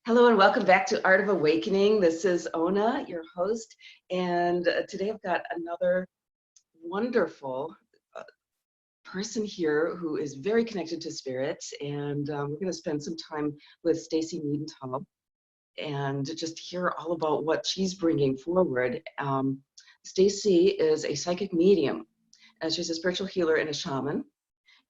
Hello and welcome back to Art of Awakening. This is Ona, your host, and today I've got another wonderful person here who is very connected to spirit, and we're going to spend some time with Stacy Meadenthal and just hear all about what she's bringing forward. Stacy is a psychic medium, and she's a spiritual healer and a shaman,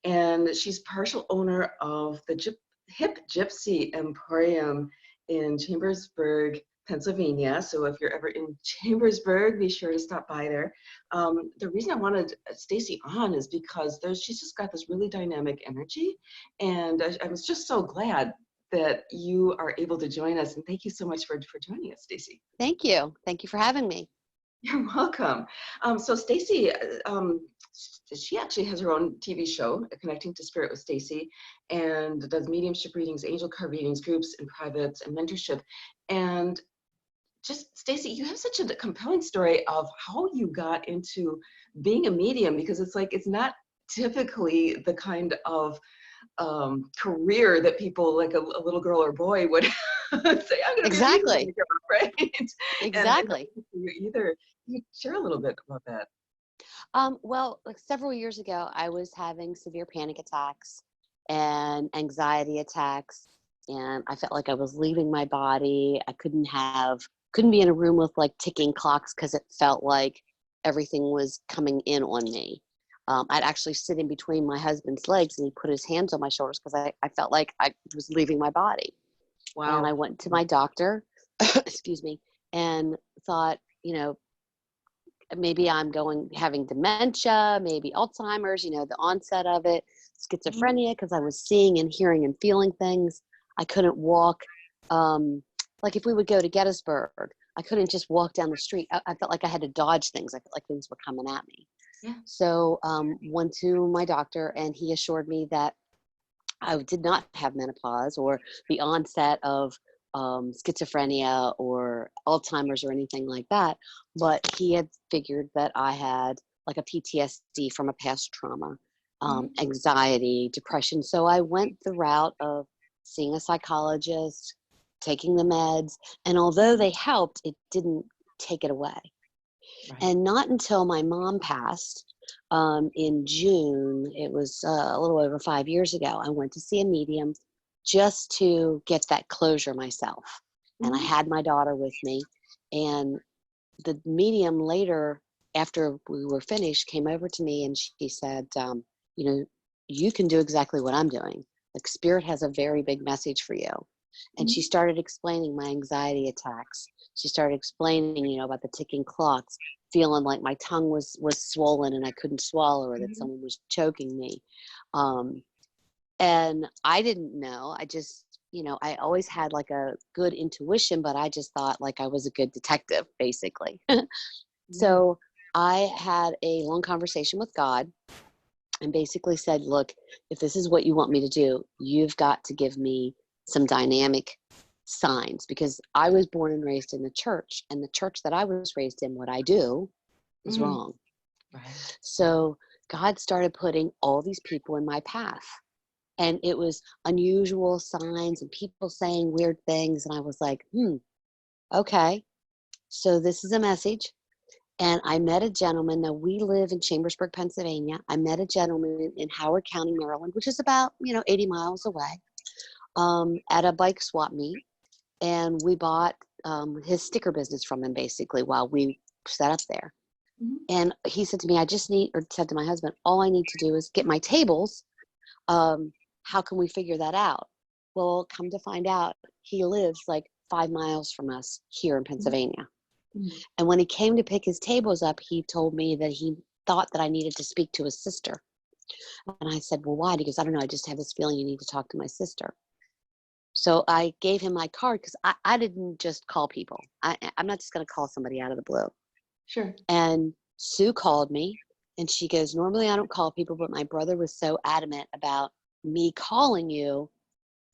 and she's partial owner of the Hip Gypsy Emporium in Chambersburg, Pennsylvania. So if you're ever in Chambersburg, be sure to stop by there. The reason I wanted Stacy on is because she's just got this really dynamic energy, and I was just so glad that you are able to join us. And thank you so much for joining us, Stacy. Thank you. Thank you for having me. You're welcome. So Stacy, she actually has her own TV show, Connecting to Spirit with Stacy, and does mediumship readings, angel card readings, groups and privates, and mentorship. And just, Stacy, you have such a compelling story of how you got into being a medium, because it's not typically the kind of career that people like a little girl or boy would say, I'm going to be a medium, right? Exactly. And you either. You share a little bit about that. Well, like several years ago, I was having severe panic attacks and anxiety attacks, and I felt like I was leaving my body. I couldn't be in a room with like ticking clocks because it felt like everything was coming in on me. I'd actually sit in between my husband's legs, and he put his hands on my shoulders because I felt like I was leaving my body. Wow. And I went to my doctor, excuse me, and thought, maybe I'm having dementia, maybe Alzheimer's, the onset of it, schizophrenia, because I was seeing and hearing and feeling things. I couldn't walk. Like if we would go to Gettysburg, I couldn't just walk down the street. I felt like I had to dodge things. I felt like things were coming at me. Yeah. So went to my doctor, and he assured me that I did not have menopause or the onset of schizophrenia or Alzheimer's or anything like that, but he had figured that I had like a PTSD from a past trauma, anxiety, depression. So I went the route of seeing a psychologist, taking the meds, and although they helped, it didn't take it away. Right. And not until my mom passed in June, it was a little over 5 years ago, I went to see a medium just to get that closure myself. And I had my daughter with me, and the medium later, after we were finished, came over to me and she said, you can do exactly what I'm doing. Like Spirit has a very big message for you. And she started explaining my anxiety attacks. She started explaining, about the ticking clocks, feeling like my tongue was swollen and I couldn't swallow, or that someone was choking me. And I didn't know. I just, I always had like a good intuition, but I just thought like I was a good detective, basically. So I had a long conversation with God and basically said, look, if this is what you want me to do, you've got to give me some dynamic signs, because I was born and raised in the church, and the church that I was raised in, what I do is wrong. Right. So God started putting all these people in my path. And it was unusual signs and people saying weird things. And I was like, okay, so this is a message. And I met a gentleman. Now, we live in Chambersburg, Pennsylvania. I met a gentleman in Howard County, Maryland, which is about, 80 miles away, at a bike swap meet. And we bought his sticker business from him, basically, while we set up there. And he said to me, said to my husband, all I need to do is get my tables. How can we figure that out? Well, come to find out, he lives like 5 miles from us here in Pennsylvania. And when he came to pick his tables up, he told me that he thought that I needed to speak to his sister. And I said, well, why? Because I don't know. I just have this feeling you need to talk to my sister. So I gave him my card, because I didn't just call people. I'm not just going to call somebody out of the blue. Sure. And Sue called me, and she goes, normally I don't call people, but my brother was so adamant about me calling you.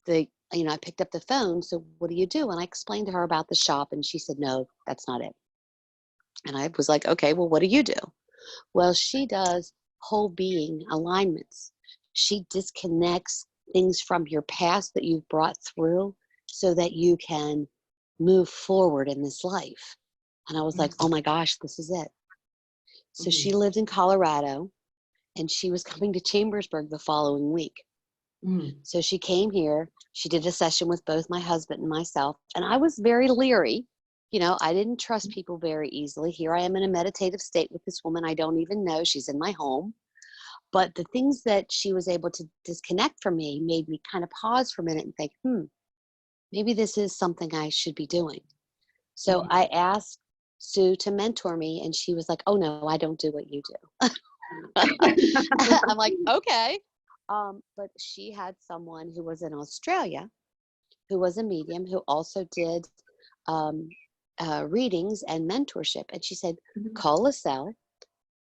I picked up the phone. So what do you do? And I explained to her about the shop, and she said, no, that's not it. And I was like, okay, well, what do you do? Well, she does whole being alignments. She disconnects things from your past that you've brought through so that you can move forward in this life. And I was like, oh my gosh, this is it. So she lived in Colorado and she was coming to Chambersburg the following week. So she came here, she did a session with both my husband and myself, and I was very leery. You know, I didn't trust people very easily. Here I am in a meditative state with this woman I don't even know. She's in my home. But the things that she was able to disconnect from me made me kind of pause for a minute and think, maybe this is something I should be doing. So I asked Sue to mentor me, and she was like, oh no, I don't do what you do. I'm like, okay. But she had someone who was in Australia, who was a medium, who also did readings and mentorship. And she said, call LaSalle,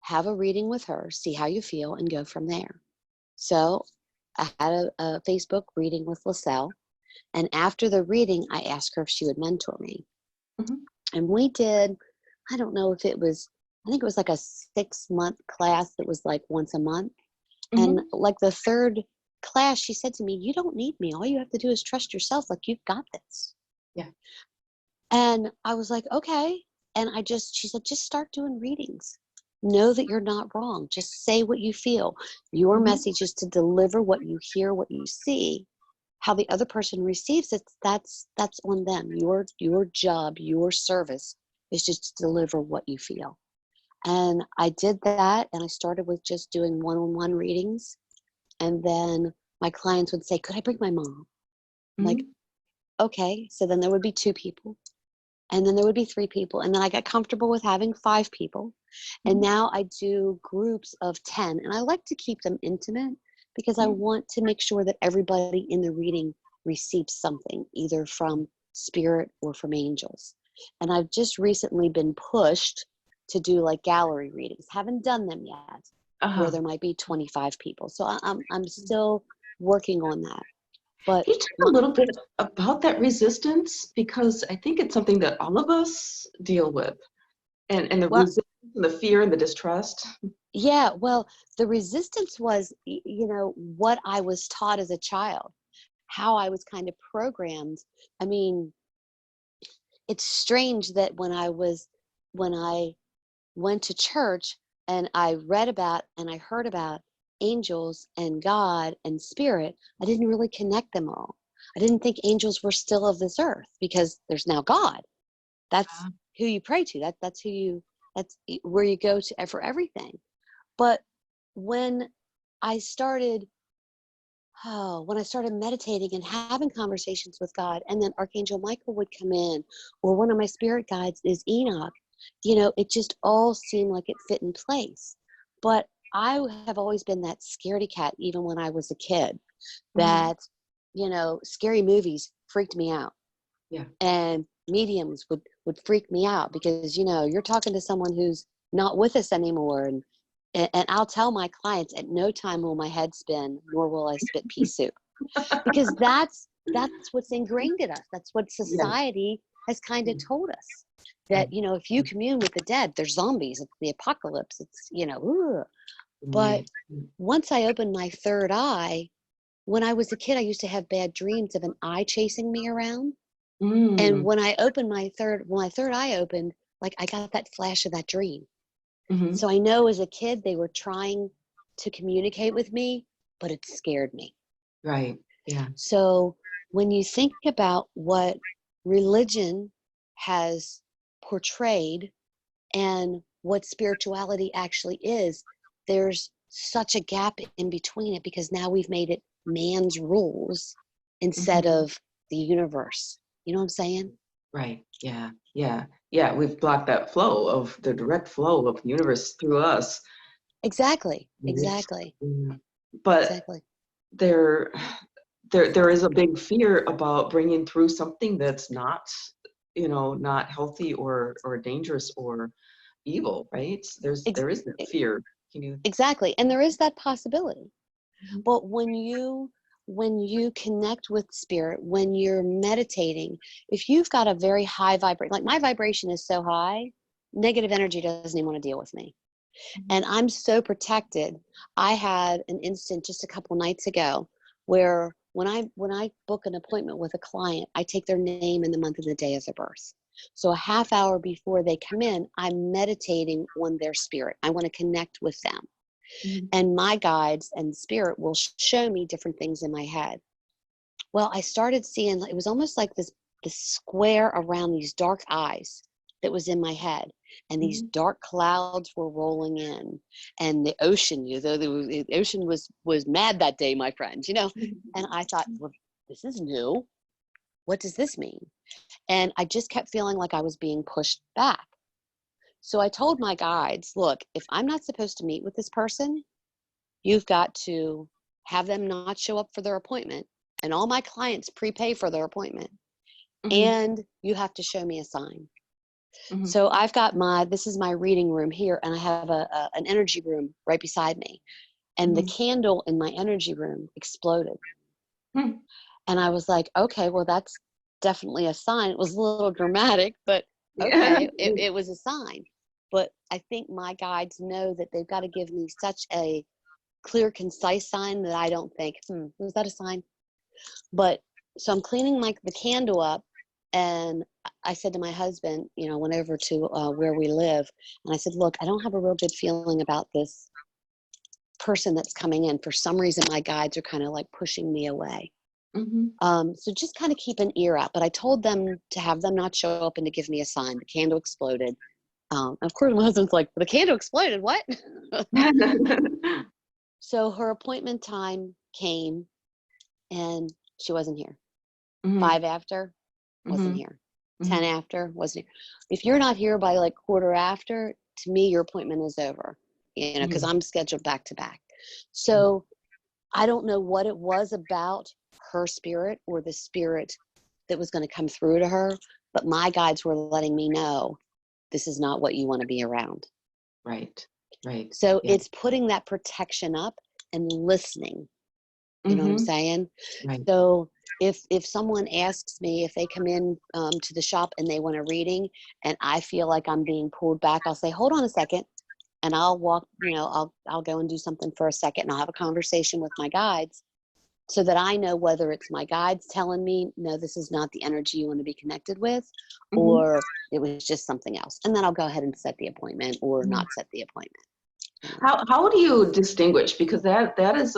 have a reading with her, see how you feel, and go from there. So I had a Facebook reading with LaSalle. And after the reading, I asked her if she would mentor me. And we did, I don't know if it was, I think it was like a 6-month class that was like once a month. And like the third class, she said to me, you don't need me. All you have to do is trust yourself. Like, you've got this. Yeah. And I was like, okay. And she said, just start doing readings. Know that you're not wrong. Just say what you feel. Your message is to deliver what you hear, what you see. How the other person receives it, that's on them. Your job, your service is just to deliver what you feel. And I did that, and I started with just doing one-on-one readings. And then my clients would say, could I bring my mom? I'm like, okay. So then there would be 2 people. And then there would be 3 people. And then I got comfortable with having 5 people. And now I do groups of 10. And I like to keep them intimate because I want to make sure that everybody in the reading receives something, either from spirit or from angels. And I've just recently been pushed to do like gallery readings. Haven't done them yet, where there might be 25 people. So I'm still working on that. But can you talk a little bit about that resistance? Because I think it's something that all of us deal with. And the resistance and the fear and the distrust. Yeah, well, the resistance was, what I was taught as a child, how I was kind of programmed. I mean, it's strange that when I went to church and I read about and I heard about angels and God and spirit, I didn't really connect them all. I didn't think angels were still of this earth because there's now God. That's who you pray to. That's where you go to for everything. But when I started meditating and having conversations with God, and then Archangel Michael would come in, or one of my spirit guides is Enoch, it just all seemed like it fit in place. But I have always been that scaredy cat, even when I was a kid, that, scary movies freaked me out. Yeah. And mediums would freak me out because, you're talking to someone who's not with us anymore. And I'll tell my clients, at no time will my head spin, nor will I spit pea soup. Because that's what's ingrained in us. That's what society has kind of told us. That, if you commune with the dead, they're zombies. It's the apocalypse. It's, ugh. But once I opened my third eye, when I was a kid, I used to have bad dreams of an eye chasing me around. And when my third eye opened, like I got that flash of that dream. So I know as a kid, they were trying to communicate with me, but it scared me. Right. Yeah. So when you think about what religion has portrayed and what spirituality actually is, there's such a gap in between it because now we've made it man's rules instead of the universe. You know what I'm saying? Right. Yeah. Yeah. Yeah. We've blocked that flow of the direct flow of the universe through us. Exactly. But Exactly. there is a big fear about bringing through something that's not, not healthy or dangerous or evil, right? There is that fear. Can you? Exactly. And there is that possibility. But when you connect with spirit, when you're meditating, if you've got a very high vibration, like my vibration is so high, negative energy doesn't even want to deal with me. And I'm so protected. I had an instance just a couple nights ago where when I book an appointment with a client, I take their name and the month and the day of their birth. So a half hour before they come in, I'm meditating on their spirit. I want to connect with them. Mm-hmm. And my guides and spirit will show me different things in my head. Well, I started seeing, it was almost like this square around these dark eyes that was in my head. And these dark clouds were rolling in. And the ocean, the ocean was mad that day, my friend, And I thought, well, this is new. What does this mean? And I just kept feeling like I was being pushed back. So I told my guides, look, if I'm not supposed to meet with this person, you've got to have them not show up for their appointment. And all my clients prepay for their appointment. And you have to show me a sign. So I've got this is my reading room here, and I have an energy room right beside me. And the candle in my energy room exploded. And I was like, okay, well, that's definitely a sign. It was a little dramatic, but okay, it was a sign. But I think my guides know that they've got to give me such a clear, concise sign that I don't think, was that a sign? But so I'm cleaning the candle up, and I said to my husband, I went over to where we live, and I said, look, I don't have a real good feeling about this person that's coming in. For some reason, my guides are kind of like pushing me away. So just kind of keep an ear out. But I told them to have them not show up and to give me a sign. The candle exploded. Of course, my husband's like, the candle exploded, what? So her appointment time came, and she wasn't here. 5 after, wasn't here. 10 after, wasn't here. If you're not here by like quarter after, to me, your appointment is over, because I'm scheduled back to back. So I don't know what it was about her spirit or the spirit that was going to come through to her, but my guides were letting me know this is not what you want to be around. Right. So it's putting that protection up and listening. You know what I'm saying? Right. So if someone asks me, if they come in to the shop and they want a reading and I feel like I'm being pulled back, I'll say, hold on a second. And I'll walk, I'll go and do something for a second, and I'll have a conversation with my guides so that I know whether it's my guides telling me, no, this is not the energy you want to be connected with, or it was just something else. And then I'll go ahead and set the appointment or not set the appointment. How do you distinguish? Because that is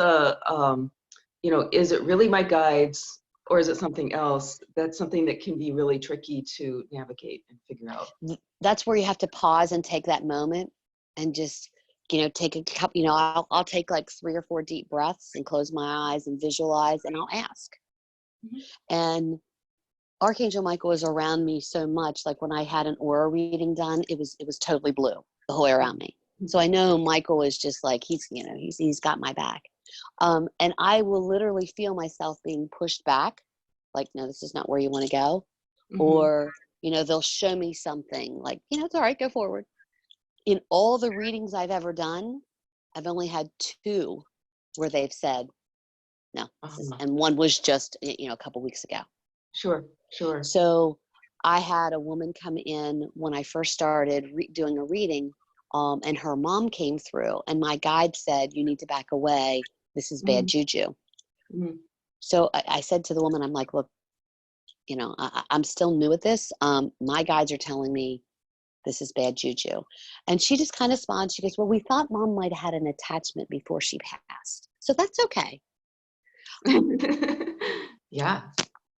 is it really my guides or is it something else? That's something that can be really tricky to navigate and figure out. That's where you have to pause and take that moment and just, take a couple, I'll take like 3 or 4 deep breaths and close my eyes and visualize, and I'll ask. And Archangel Michael was around me so much. Like when I had an aura reading done, it was totally blue the whole way around me. So I know Michael is just like, he's got my back. And I will literally feel myself being pushed back. Like, no, this is not where you want to go. Or, they'll show me something like, it's all right, go forward. In all the readings I've ever done, I've only had 2 where they've said, no. And one was just, a couple weeks ago. Sure. So I had a woman come in when I first started doing a reading, and her mom came through, and my guide said, you need to back away. This is bad juju. So I said to the woman, I'm like, look, I'm still new at this. My guides are telling me this is bad juju. And she just kind of smiled. She goes, well, we thought mom might have had an attachment before she passed. So that's okay. Yeah.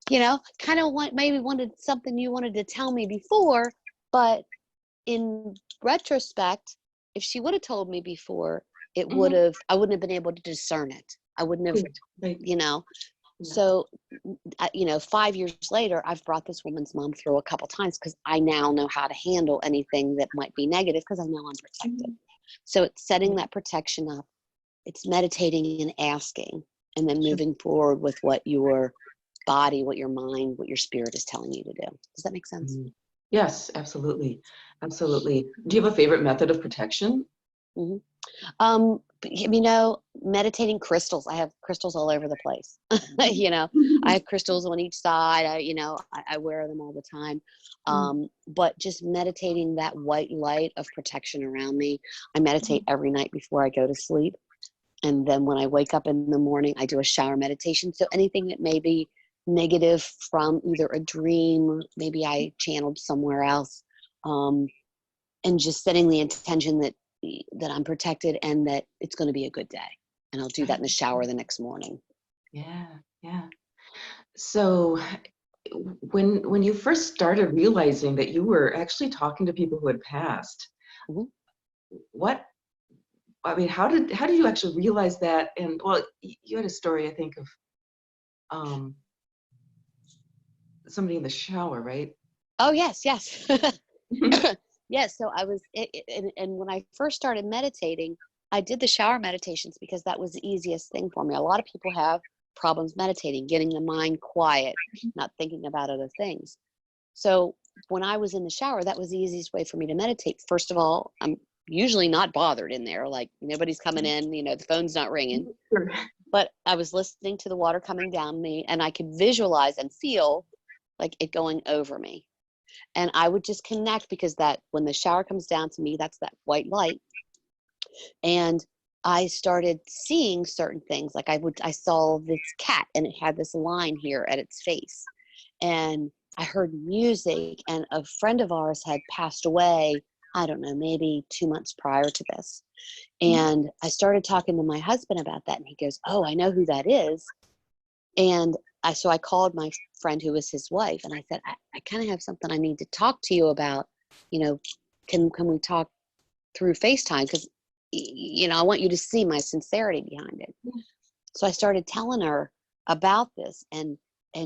Kind of maybe wanted something you wanted to tell me before, but in retrospect, if she would have told me before, I wouldn't have been able to discern it. I wouldn't have, So, 5 years later, I've brought this woman's mom through a couple times because I now know how to handle anything that might be negative because I know I'm protected. So it's setting that protection up. It's meditating and asking, and then moving forward with what your body, what your mind, what your spirit is telling you to do. Does that make sense? Yes, absolutely. Do you have a favorite method of protection? Meditating crystals. I have crystals all over the place. I have crystals on each side. I wear them all the time. But just meditating that white light of protection around me. I meditate every night before I go to sleep. And then when I wake up in the morning, I do a shower meditation. So anything that may be negative from either a dream, maybe I channeled somewhere else, and just setting the intention that I'm protected and that it's going to be a good day. And I'll do that in the shower the next morning. Yeah, yeah. So when you first started realizing that you were actually talking to people who had passed, Mhm. what, I mean, how did you actually realize that? And well, you had a story, I think, of um, somebody in the shower, right? Oh, yes, yes. Yes, so I was, and when I first started meditating, I did the shower meditations because that was the easiest thing for me. A lot of people have problems meditating, getting the mind quiet, not thinking about other things. So when I was in the shower, that was the easiest way for me to meditate. First of all, I'm usually not bothered in there, like nobody's coming in, the phone's not ringing, Sure. but I was listening to the water coming down me, and I could visualize and feel like it going over me. And I would just connect because that when the shower comes down to me, that's that white light. And I started seeing certain things. Like I saw this cat and it had this line here at its face. And I heard music, and a friend of ours had passed away, I don't know, maybe 2 months prior to this. And I started talking to my husband about that, and he goes, "Oh, I know who that is." And so I called my friend who was his wife, and I said, I kind of have something I need to talk to you about. You know, can we talk through FaceTime? Because, I want you to see my sincerity behind it. So I started telling her about this, and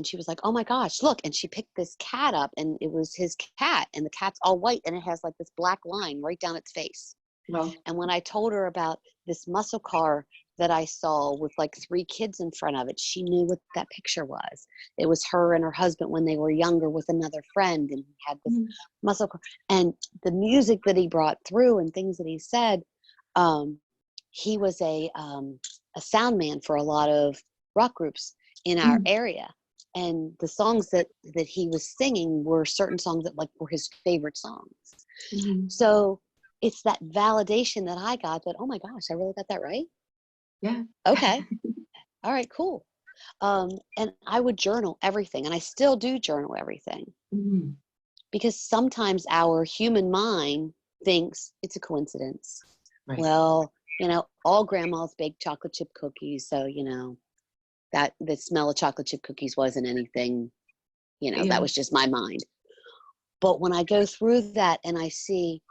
she was like, "Oh my gosh, look." And she picked this cat up, and it was his cat, and the cat's all white, and it has like this black line right down its face. Well, And when I told her about this muscle car that I saw with like 3 kids in front of it, she knew what that picture was. It was her and her husband when they were younger with another friend, and he had this muscle car. And the music that he brought through and things that he said, he was a sound man for a lot of rock groups in our area. And the songs that he was singing were certain songs that like were his favorite songs. So it's that validation that I got that, oh my gosh, I really got that right. yeah. Okay. All right, cool. And I would journal everything, and I still do journal everything, Mhm. because sometimes our human mind thinks it's a coincidence. Right. Well, all grandmas bake chocolate chip cookies, so that the smell of chocolate chip cookies wasn't anything, Yeah. that was just my mind. But when I go through that and I see,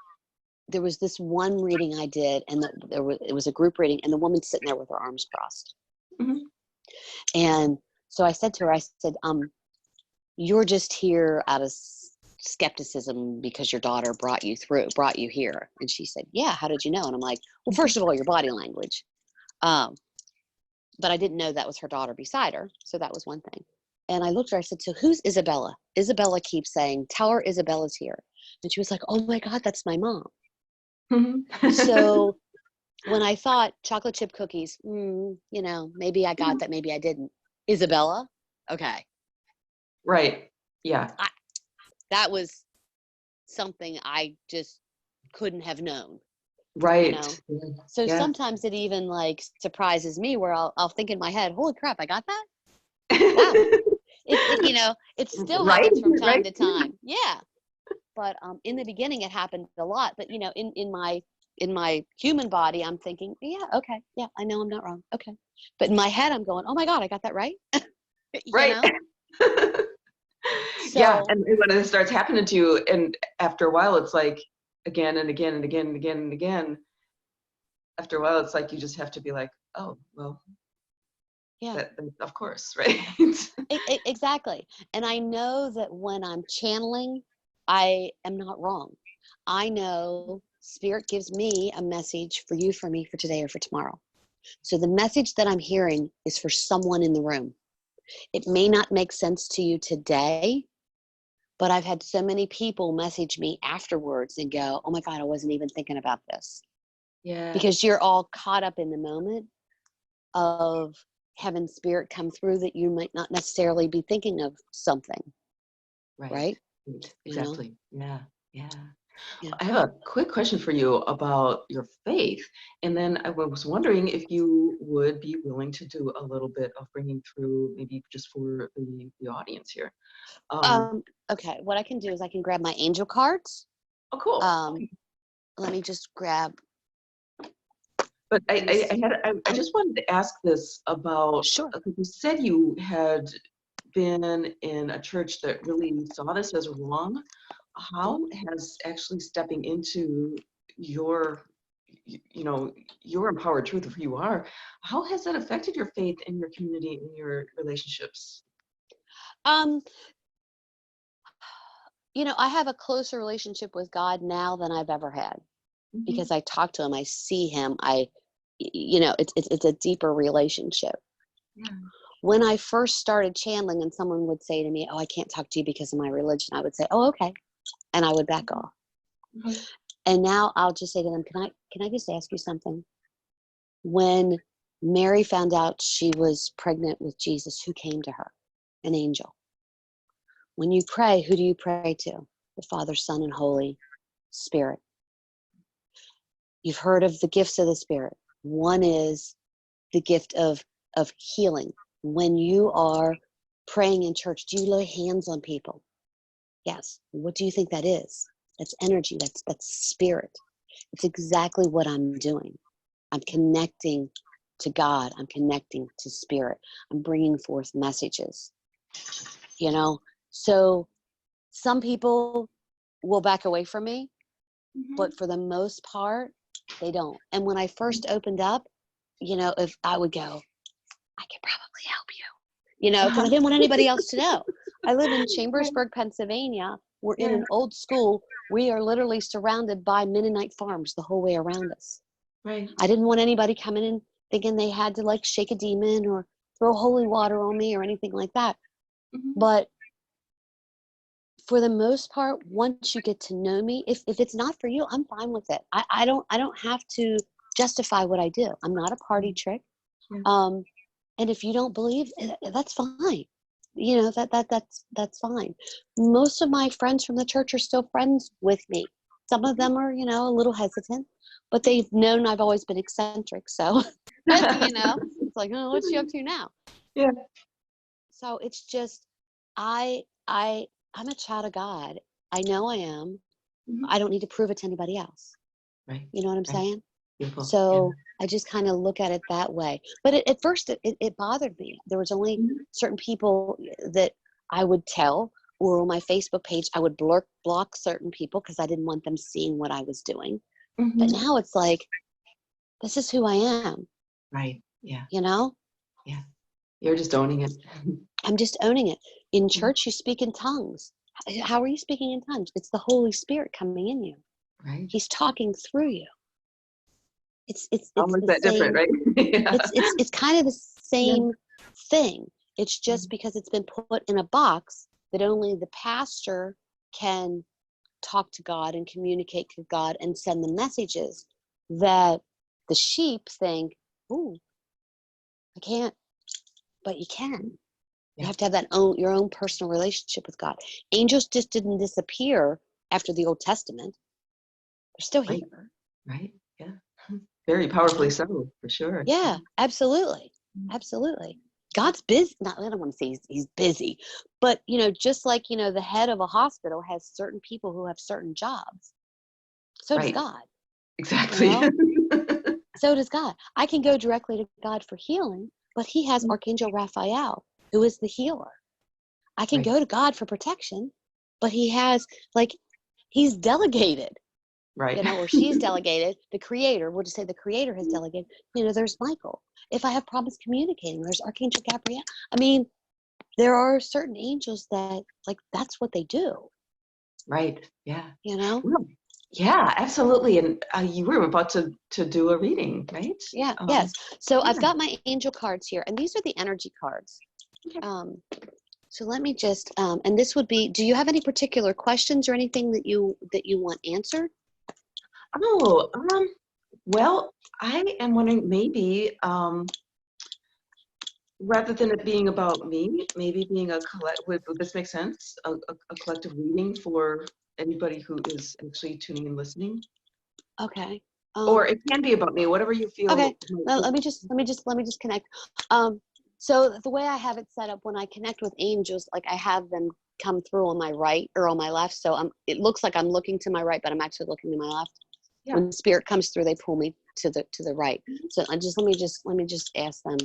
there was this one reading I did, and it was a group reading, and the woman's sitting there with her arms crossed. Mhm. And so I said to her, I said, "You're just here out of skepticism because your daughter brought you here." And she said, "Yeah, how did you know?" And I'm like, "Well, first of all, your body language." But I didn't know that was her daughter beside her. So that was one thing. And I looked at her, I said, "So who's Isabella?" Isabella keeps saying, "Tell her Isabella's here." And she was like, "Oh my God, that's my mom." So when I thought chocolate chip cookies, maybe I got that, maybe I didn't. Isabella? Okay. Right. Yeah. That was something I just couldn't have known, you Right. know? Yeah. So Yeah. sometimes it even like surprises me where I'll think in my head, holy crap, I got that? Wow. It still Right. happens from time Right. to time. Yeah. But in the beginning it happened a lot. But in my human body, I'm thinking, yeah, okay, yeah, I know I'm not wrong. Okay. But in my head I'm going, oh my God, I got that right. you Right. know? Yeah. So And when it starts happening to you, and after a while, it's like again and again and again and again and again. After a while, it's like you just have to be like, oh, well, yeah. of course, right? Exactly. And I know that when I'm channeling, I am not wrong. I know Spirit gives me a message for you, for me, for today, or for tomorrow. So the message that I'm hearing is for someone in the room. It may not make sense to you today, but I've had so many people message me afterwards and go, oh my God, I wasn't even thinking about this. Yeah. Because you're all caught up in the moment of having Spirit come through that you might not necessarily be thinking of something, Right. right? Right. You know? Exactly. Yeah. Yeah. Yeah. I have a quick question for you about your faith. And then I was wondering if you would be willing to do a little bit of bringing through, maybe just for the audience here. Um, Um, okay, what I can do is I can grab my angel cards. oh, cool. Um, Okay. let me just grab, But let me see. I just wanted to ask this about, Sure. you said you had been in a church that really saw this as wrong. How has actually stepping into your, you know, your empowered truth of who you are, how has that affected your faith in your community, in your relationships? Um, I have a closer relationship with God now than I've ever had Hmm. because I talk to him, I see him, it's a deeper relationship. Yeah. When I first started channeling and someone would say to me, "Oh, I can't talk to you because of my religion," I would say, "Oh, okay." And I would back off. Mhm. And now I'll just say to them, "Can I just ask you something? When Mary found out she was pregnant with Jesus, who came to her? An angel. When you pray, who do you pray to? The Father, Son, and Holy Spirit. You've heard of the gifts of the Spirit. One is the gift of healing. When you are praying in church, do you lay hands on people? Yes. What do you think that is? That's energy. That's spirit. It's exactly what I'm doing. I'm connecting to God. I'm connecting to spirit. I'm bringing forth messages. You know, so some people will back away from me, Mhm. but for the most part, they don't. And when I first opened up, if I would go, I can probably help you, because I didn't want anybody else to know. I live in Right. Chambersburg, Pennsylvania. We're in Yeah. an old school. We are literally surrounded by Mennonite farms the whole way around us. Right. I didn't want anybody coming in thinking they had to like shake a demon or throw holy water on me or anything like that. Mhm. But for the most part, once you get to know me, if it's not for you, I'm fine with it. I don't have to justify what I do. I'm not a party trick. Yeah. Um, and if you don't believe, that's fine. That's fine. Most of my friends from the church are still friends with me. Some of Mhm. them are, a little hesitant, but they've known I've always been eccentric. So, it's like, oh, what's she up to now? Yeah. So it's just, I, I, I'm a child of God. I know I am. Mhm. I don't need to prove it to anybody else. Right. You know what I'm Right. saying? Beautiful. Yeah. So I just kind of look at it that way. But at first, it bothered me. There was only Mhm. certain people that I would tell, or on my Facebook page, I would block certain people because I didn't want them seeing what I was doing. But Mhm. now it's like, this is who I am, Right. Yeah. you know? Yeah. You're just owning it. I'm just owning it. In Mhm. church, you speak in tongues. How are you speaking in tongues? It's the Holy Spirit coming in you. Right. He's talking through you. It's How is the that different, same. right? Yeah. It's kind of the Yeah. same thing. It's Yeah. just because it's been put in a box that only the pastor can talk to God and communicate to God and send the messages that the sheep think, "Ooh, I can't," but you can. You Yeah. have to have your own personal relationship with God. Angels just didn't disappear after the Old Testament. They're still Right. here. Right. Yeah. Very You powerfully know? so, for sure. Yeah. Yeah, absolutely. Absolutely. God's busy. Not, I don't want to say he's busy, but just like, the head of a hospital has certain people who have certain jobs. So does Right. God, you Exactly. know? So does God. I can go directly to God for healing, but he has Archangel Raphael, who is the healer. I can Right. go to God for protection, but he's delegated, Right. or she's delegated, the creator, we'll just say the creator has delegated, there's Michael. If I have problems communicating, there's Archangel Gabriel. I mean, there are certain angels that, like, that's what they do, Right. Yeah. you know? Well, yeah, absolutely. And you were about to do a reading, right? Yeah, yes. So I've Yeah. got my angel cards here, and these are the energy cards. Okay. Um, so let me just, and this would be, do you have any particular questions or anything that you want answered? Oh, well, I am wondering maybe Rather than it being about me, maybe being a would this make sense? A collective reading for anybody who is actually tuning and listening? Okay. Or it can be about me, whatever you Okay. feel. Well, let me just connect. So the way I have it set up when I connect with angels, like I have them come through on my right or on my left. So it looks like I'm looking to my right, but I'm actually looking to my left. Yeah. When spirit comes through, they pull me to the right. So let me just ask them.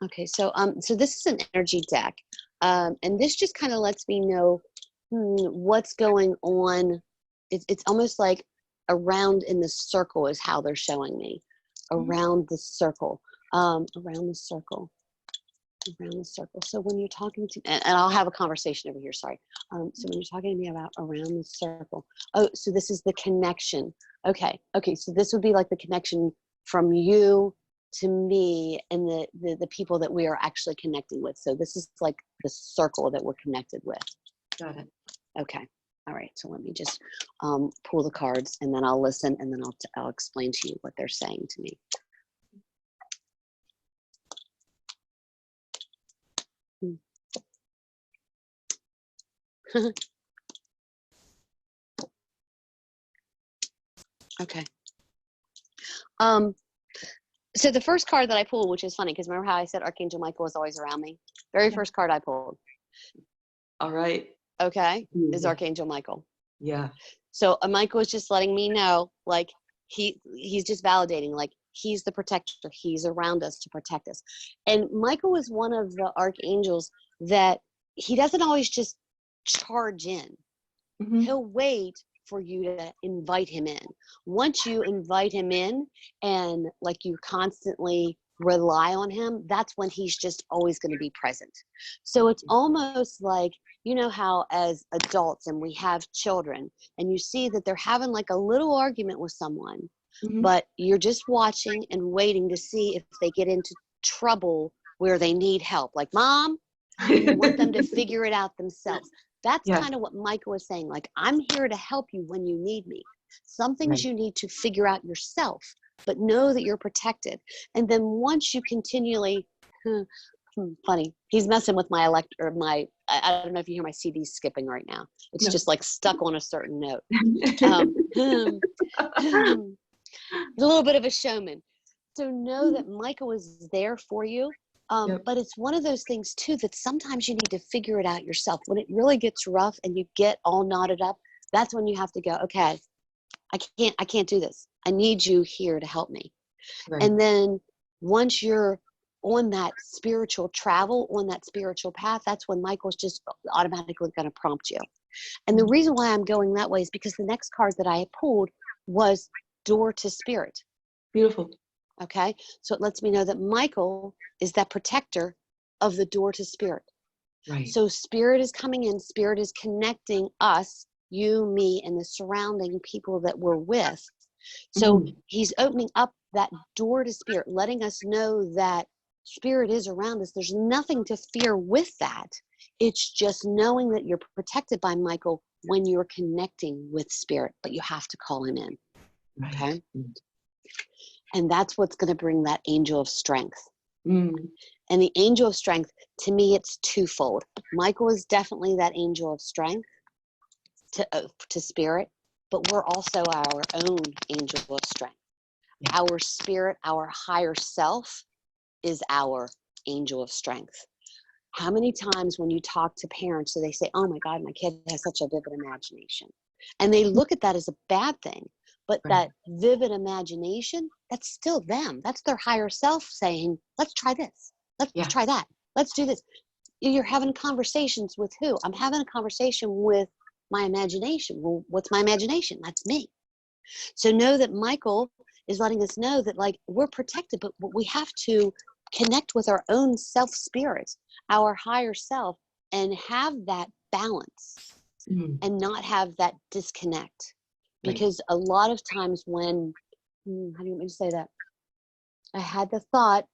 Okay, so this is an energy deck, and this just kind of lets me know what's going on. It's almost like around in the circle is how they're showing me. Around the circle, around the circle, around the circle. So when you're talking to, and I'll have a conversation over here, sorry. So when you're talking to me about around the circle, oh, so this is the connection. Okay, so this would be like the connection from you to me and the people that we are actually connecting with. So this is like the circle that we're connected with. Got it. Okay. All right. So let me just pull the cards and then I'll listen and then I'll explain to you what they're saying to me. Okay. So the first card that I pulled, which is funny because remember how I said Archangel Michael was always around me? Very first card I pulled. All right. Okay. Is Archangel Michael. Yeah. So Michael is just letting me know, like he's just validating, like he's the protector. He's around us to protect us. And Michael is one of the archangels that he doesn't always just charge in. He'll wait for you to invite him in. Once you invite him in and like you constantly rely on him, that's when he's just always going to be present. So it's almost like, you know how as adults and we have children and you see that they're having like a little argument with someone, but you're just watching and waiting to see if they get into trouble where they need help. Like, Mom, you want them to figure it out themselves. That's kind of what Michael was saying. Like, I'm here to help you when you need me. Some things you need to figure out yourself, but know that you're protected. And then once you continually, funny, he's messing with my I don't know if you hear my CD skipping right now. It's just like stuck on a certain note. A little bit of a showman. So know that Michael is there for you. But it's one of those things too that sometimes you need to figure it out yourself. When it really gets rough and you get all knotted up, that's when you have to go, okay, I can't do this. I need you here to help me. Right. And then once you're on that spiritual travel, on that spiritual path, that's when Michael's just automatically going to prompt you. And the reason why I'm going that way is because the next card that I pulled was Door to Spirit. Beautiful. Okay, so it lets me know that Michael is that protector of the door to spirit. Right. So spirit is coming in, spirit is connecting us, you, me, and the surrounding people that we're with. So he's opening up that door to spirit, letting us know that spirit is around us. There's nothing to fear with that. It's just knowing that you're protected by Michael when you're connecting with spirit, but you have to call him in. Right. Okay. And that's what's going to bring that angel of strength. And the angel of strength, to me, it's twofold. Michael is definitely that angel of strength to spirit, but we're also our own angel of strength. Yeah. Our spirit, our higher self is our angel of strength. How many times when you talk to parents, do they say, oh my God, my kid has such a vivid imagination. And they look at that as a bad thing. But that vivid imagination, that's still them. That's their higher self saying, let's try this. Let's try that. Let's do this. You're having conversations with who? I'm having a conversation with my imagination. Well, what's my imagination? That's me. So know that Michael is letting us know that like we're protected, but we have to connect with our own self-spirit, our higher self, and have that balance and not have that disconnect. Because a lot of times when, how do you want me to say that? I had the thought,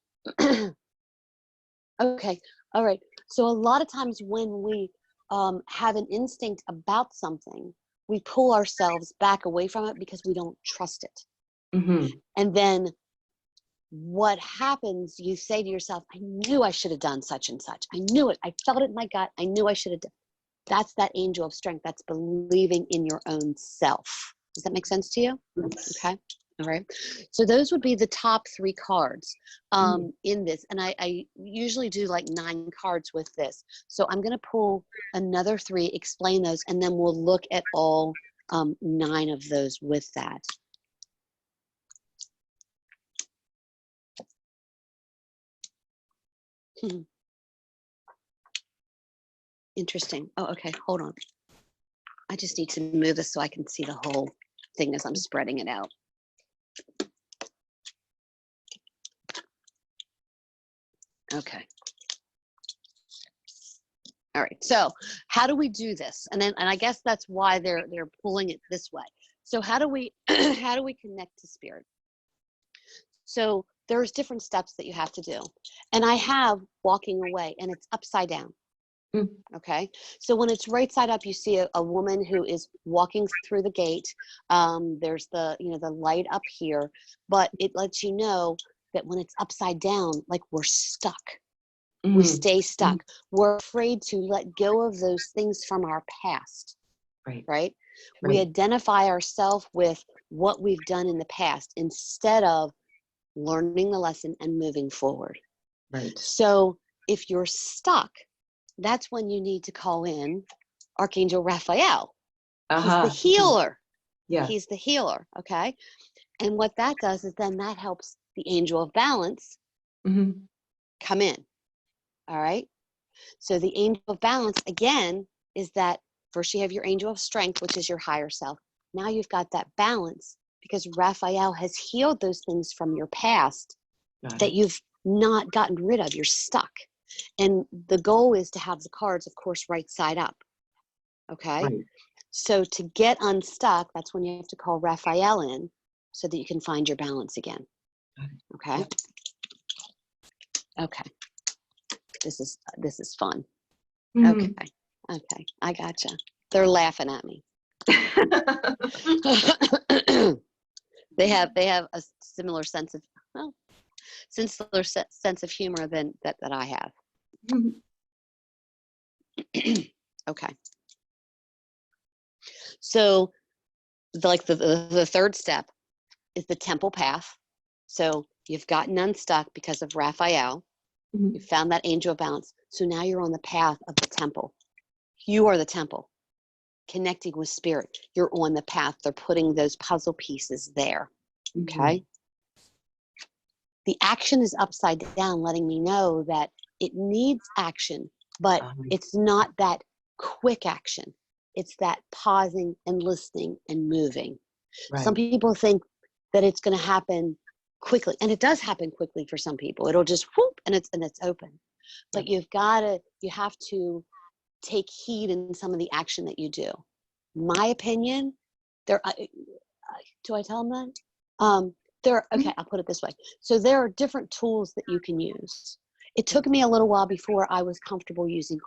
okay, all right. So a lot of times when we have an instinct about something, we pull ourselves back away from it because we don't trust it. And then what happens, you say to yourself, I knew I should have done such and such. I knew it. I felt it in my gut. I knew I should have done. That's that angel of strength. That's believing in your own self. Does that make sense to you? Yes. Okay. All right. So those would be the top 3 cards in this. And I usually do like 9 cards with this. So I'm going to pull another 3, explain those, and then we'll look at all 9 of those with that. Interesting. Oh, okay. Hold on. I just need to move this so I can see the whole thing as I'm spreading it out. Okay. All right. So how do we do this? And I guess that's why they're pulling it this way. So how do we how do we connect to spirit? So there's different steps that you have to do. And I have walking away, and it's upside down. Okay. So when it's right side up, you see a woman who is walking through the gate. There's the light up here, but it lets you know that when it's upside down, like we're stuck. We stay stuck. We're afraid to let go of those things from our past. Right? We identify ourselves with what we've done in the past instead of learning the lesson and moving forward. Right. So if you're stuck, that's when you need to call in Archangel Raphael. He's the healer. Yeah. He's the healer. Okay. And what that does is then that helps the angel of balance come in. All right. So the angel of balance, again, is that first you have your angel of strength, which is your higher self. Now you've got that balance because Raphael has healed those things from your past that you've not gotten rid of. You're stuck. And the goal is to have the cards, of course, right side up. Okay. Right. So to get unstuck, that's when you have to call Raphael in so that you can find your balance again. Okay. Okay. This is fun. Okay. Okay. I gotcha. They're laughing at me. They have a similar sense of humor than that I have. Okay. So the third step is the temple path. So you've gotten unstuck because of Raphael. You found that angel of balance. So now you're on the path of the temple. You are the temple. Connecting with spirit. You're on the path. They're putting those puzzle pieces there. Okay. The action is upside down, letting me know that it needs action, but it's not that quick action. It's that pausing and listening and moving. Right. Some people think that it's going to happen quickly, and it does happen quickly for some people. It'll just whoop and it's open. But you have to take heed in some of the action that you do. My opinion, do I tell them that? Okay, I'll put it this way. So there are different tools that you can use. It took me a little while before I was comfortable using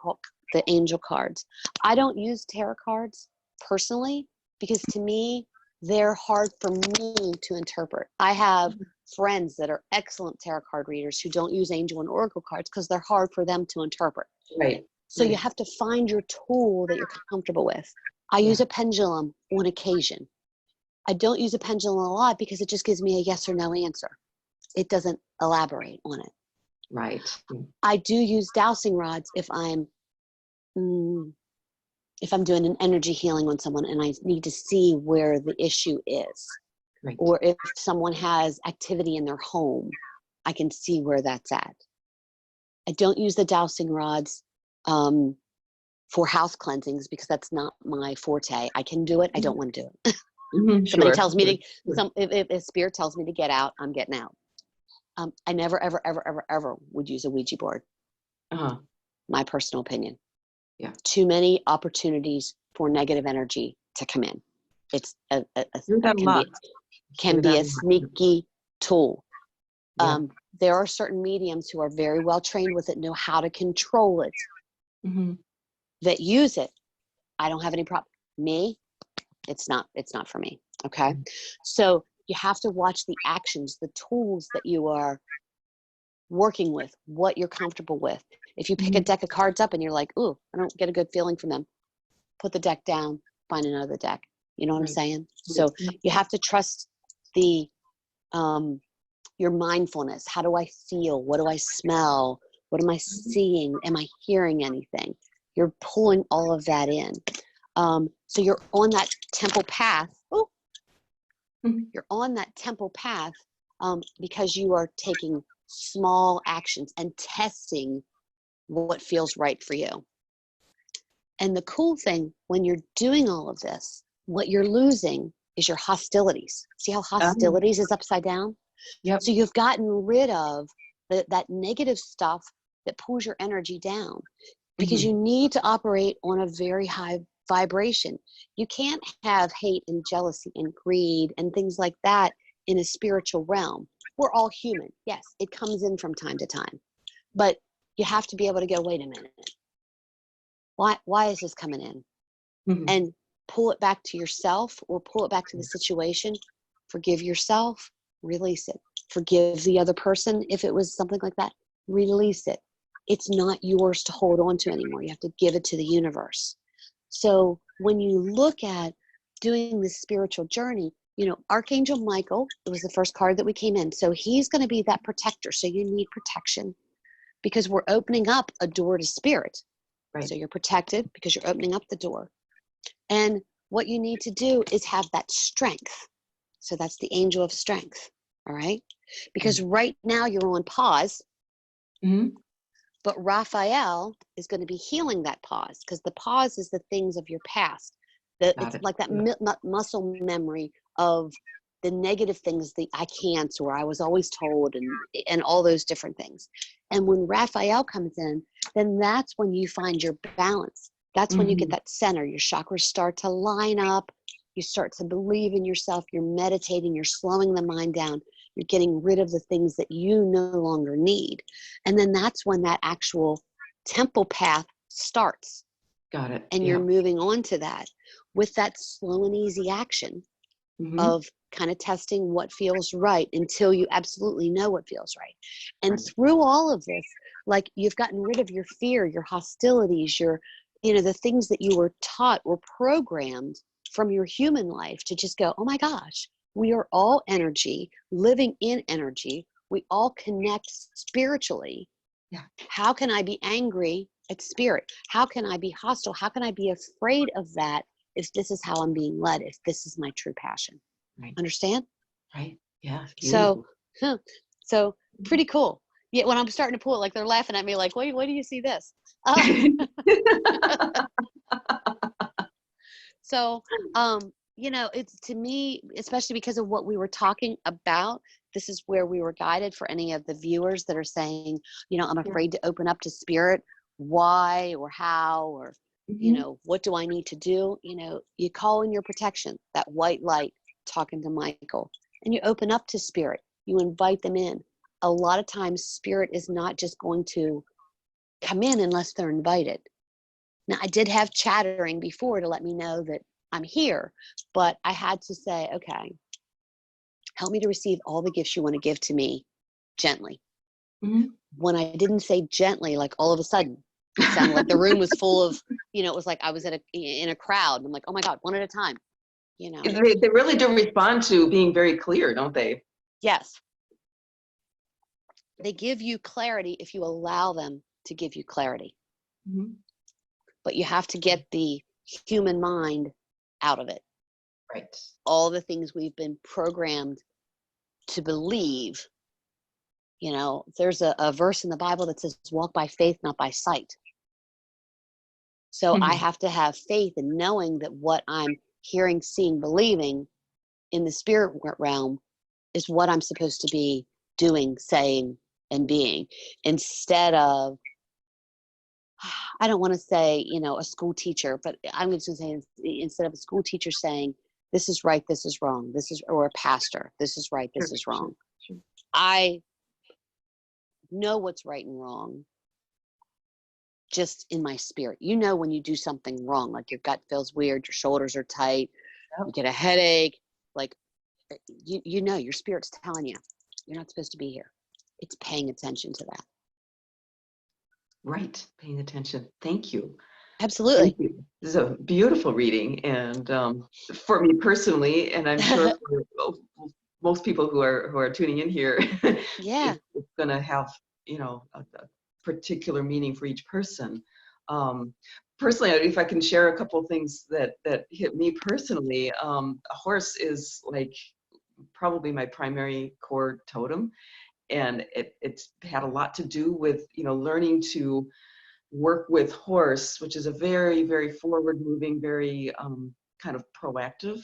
the angel cards. I don't use tarot cards personally because to me, they're hard for me to interpret. I have friends that are excellent tarot card readers who don't use angel and oracle cards because they're hard for them to interpret. Right. So you have to find your tool that you're comfortable with. I use a pendulum on occasion. I don't use a pendulum a lot because it just gives me a yes or no answer. It doesn't elaborate on it. Right. I do use dowsing rods if I'm doing an energy healing on someone and I need to see where the issue is. Right. Or if someone has activity in their home, I can see where that's at. I don't use the dowsing rods for house cleansings because that's not my forte. I can do it. I don't want to do it. Somebody tells me if spirit tells me to get out, I'm getting out. I never, ever, ever, ever, ever would use a Ouija board. My personal opinion. Yeah. Too many opportunities for negative energy to come in. It's can be a sneaky tool. Yeah. There are certain mediums who are very well trained with it, know how to control it, that use it. I don't have any problem. Me, it's not for me. Okay. So you have to watch the actions, the tools that you are working with, what you're comfortable with. If you pick a deck of cards up and you're like, ooh, I don't get a good feeling from them, put the deck down, find another deck. You know what I'm saying? So you have to trust the your mindfulness. How do I feel? What do I smell? What am I seeing? Am I hearing anything? You're pulling all of that in. So you're on that temple path. Oh, you're on that temple path because you are taking small actions and testing what feels right for you. And the cool thing, when you're doing all of this, what you're losing is your hostilities. See how hostilities is upside down? Yep. So you've gotten rid of that negative stuff that pulls your energy down, because you need to operate on a very high vibration. You can't have hate and jealousy and greed and things like that in a spiritual realm. We're all human. Yes, it comes in from time to time, but you have to be able to go, wait a minute. Why is this coming in? And pull it back to yourself, or pull it back to the situation. Forgive yourself, release it. Forgive the other person if it was something like that. Release it. It's not yours to hold on to anymore. You have to give it to the universe. So when you look at doing this spiritual journey, you know, Archangel Michael, it was the first card that we came in. So he's going to be that protector. So you need protection because we're opening up a door to spirit. Right. So you're protected because you're opening up the door. And what you need to do is have that strength. So that's the angel of strength. All right. Because right now you're on pause. But Raphael is going to be healing that pause, because the pause is the things of your past. It's like that muscle memory of the negative things, the I can't, or I was always told, and all those different things. And when Raphael comes in, then that's when you find your balance. That's when you get that center. Your chakras start to line up. You start to believe in yourself. You're meditating. You're slowing the mind down. You're getting rid of the things that you no longer need. And then that's when that actual temple path starts. Got it. And you're moving on to that with that slow and easy action of kind of testing what feels right until you absolutely know what feels right. And through all of this, like, you've gotten rid of your fear, your hostilities, the things that you were taught or programmed from your human life to just go, oh my gosh, we are all energy, living in energy. We all connect spiritually. Yeah. How can I be angry at spirit? How can I be hostile? How can I be afraid of that if this is how I'm being led, if this is my true passion? Right. Understand? Right. Yeah. So pretty cool. Yeah. When I'm starting to pull it, like, they're laughing at me like, wait, do you see this? So, it's, to me, especially because of what we were talking about, this is where we were guided for any of the viewers that are saying, I'm afraid to open up to spirit. Why or how, or, what do I need to do? You call in your protection, that white light, talking to Michael, and you open up to spirit. You invite them in. A lot of times spirit is not just going to come in unless they're invited. Now, I did have chattering before to let me know that I'm here, but I had to say, okay, help me to receive all the gifts you want to give to me gently. When I didn't say gently, like, all of a sudden, it sounded like the room was full of, it was like I was in a crowd. And I'm like, oh my God, one at a time, They really do respond to being very clear, don't they? Yes. They give you clarity if you allow them to give you clarity. But you have to get the human mind out of it. Right. All the things we've been programmed to believe. There's a verse in the Bible that says, walk by faith, not by sight. So I have to have faith in knowing that what I'm hearing, seeing, believing in the spirit realm is what I'm supposed to be doing, saying, and being, instead of, I don't want to say, a school teacher, but I'm just going to say, instead of a school teacher saying, this is right, this is wrong, or a pastor, this is right, this is wrong. Sure. I know what's right and wrong just in my spirit. When you do something wrong, like your gut feels weird, your shoulders are tight, you get a headache, like, you know, your spirit's telling you, you're not supposed to be here. It's paying attention to that. Right. Paying attention. Thank you. Absolutely. Thank you. This is a beautiful reading. And for me personally, and I'm sure for most people who are tuning in here, Yeah. it's going to have, a particular meaning for each person. Personally, if I can share a couple of things that hit me personally, a horse is like probably my primary core totem, and it's had a lot to do with learning to work with horse, which is a very, very forward moving, very kind of proactive,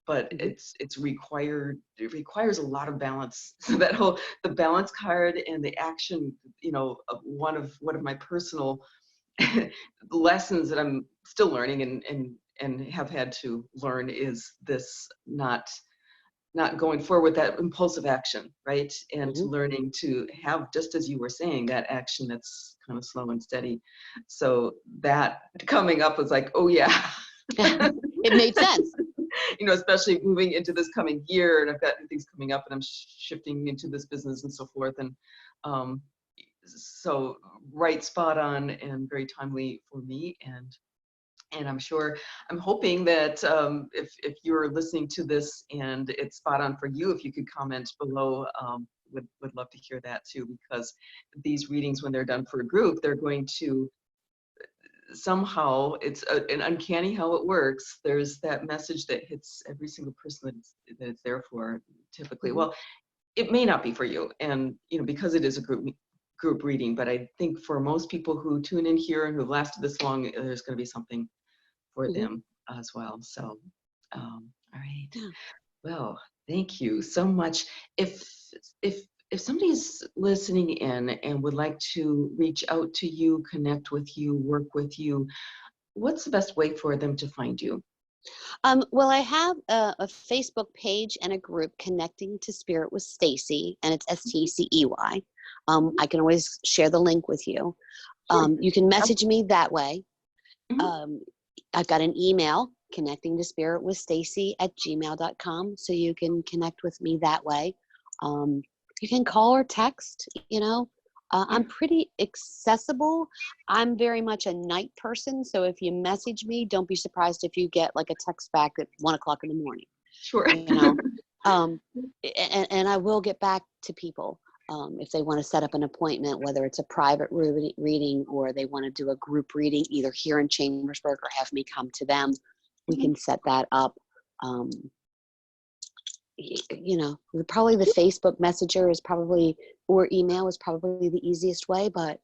but Mm-hmm. it requires a lot of balance. So the balance card and the action, one of my personal lessons that I'm still learning and have had to learn is this not going forward with that impulsive action, right? And Mm-hmm. learning to have, just as you were saying, that action that's kind of slow and steady. So that coming up was like, oh yeah. It made sense. Especially moving into this coming year, and I've got things coming up and I'm shifting into this business and so forth. And so right, spot on, and very timely for me. And I'm hoping that if you're listening to this and it's spot on for you, if you could comment below, would love to hear that too, because these readings, when they're done for a group, they're going to somehow, it's an uncanny how it works. There's that message that hits every single person that it's there for, typically. Mm-hmm. Well, it may not be for you, and because it is a group reading, but I think for most people who tune in here and who've lasted this long, there's going to be something for Mm-hmm. them as well. So, all right. Yeah. Well, thank you so much. If somebody's listening in and would like to reach out to you, connect with you, work with you, what's the best way for them to find you? Well, I have a Facebook page and a group, Connecting to Spirit with Stacy, and it's STCEY. I can always share the link with you. Sure. You can message me that way. Mhm. I've got an email, Connecting to Spirit with Stacy @gmail.com, so you can connect with me that way. You can call or text, I'm pretty accessible. I'm very much a night person, so if you message me, don't be surprised if you get like a text back at 1 o'clock in the morning. Sure. And I will get back to people if they want to set up an appointment, whether it's a private reading or they want to do a group reading, either here in Chambersburg or have me come to them. We can set that up. Probably the Facebook Messenger is probably, or email is probably the easiest way, but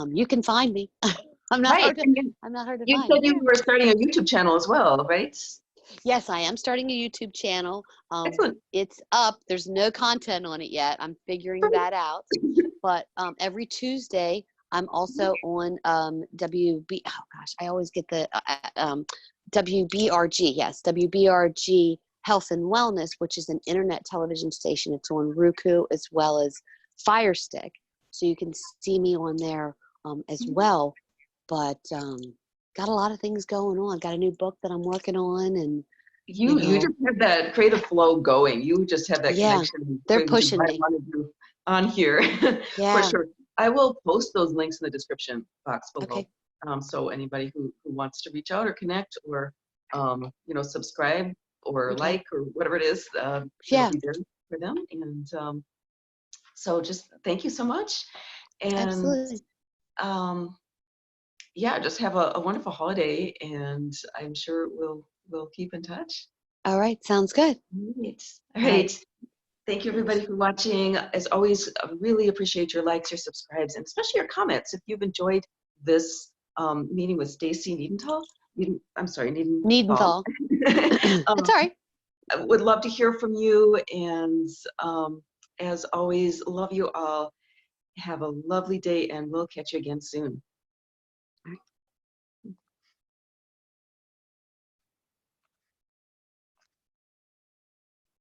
you can find me. I'm not Right. hard to You find. said Yeah. you were starting a YouTube channel as well, right? Yes, I am starting a YouTube channel. Excellent. It's up. There's no content on it yet. I'm figuring that out. But every Tuesday, I'm also on WB. Oh gosh, I always get the WBRG. Yes, WBRG Health and Wellness, which is an internet television station. It's on Roku as well as Fire Stick, so you can see me on there as well. But got a lot of things going on. Got a new book that I'm working on, and You just have that creative flow going. You just have that yeah, connection, they're which is pushing what I me. want to do on here. For Yeah. sure. I will post those links in the description box below. Okay. So anybody who wants to reach out or connect or subscribe or Okay. like or whatever it is, Yeah. it'll be there for them. And so just thank you so much. And Absolutely. yeah, just have a wonderful holiday, and I'm sure we'll keep in touch. All right. Sounds good. All right. Thank you, everybody, for watching. As always, I really appreciate your likes, your subscribes, and especially your comments. If you've enjoyed this meeting with Stacy Niedenthal, Niedenthal. That's all right. I would love to hear from you. And as always, love you all. Have a lovely day, and we'll catch you again soon.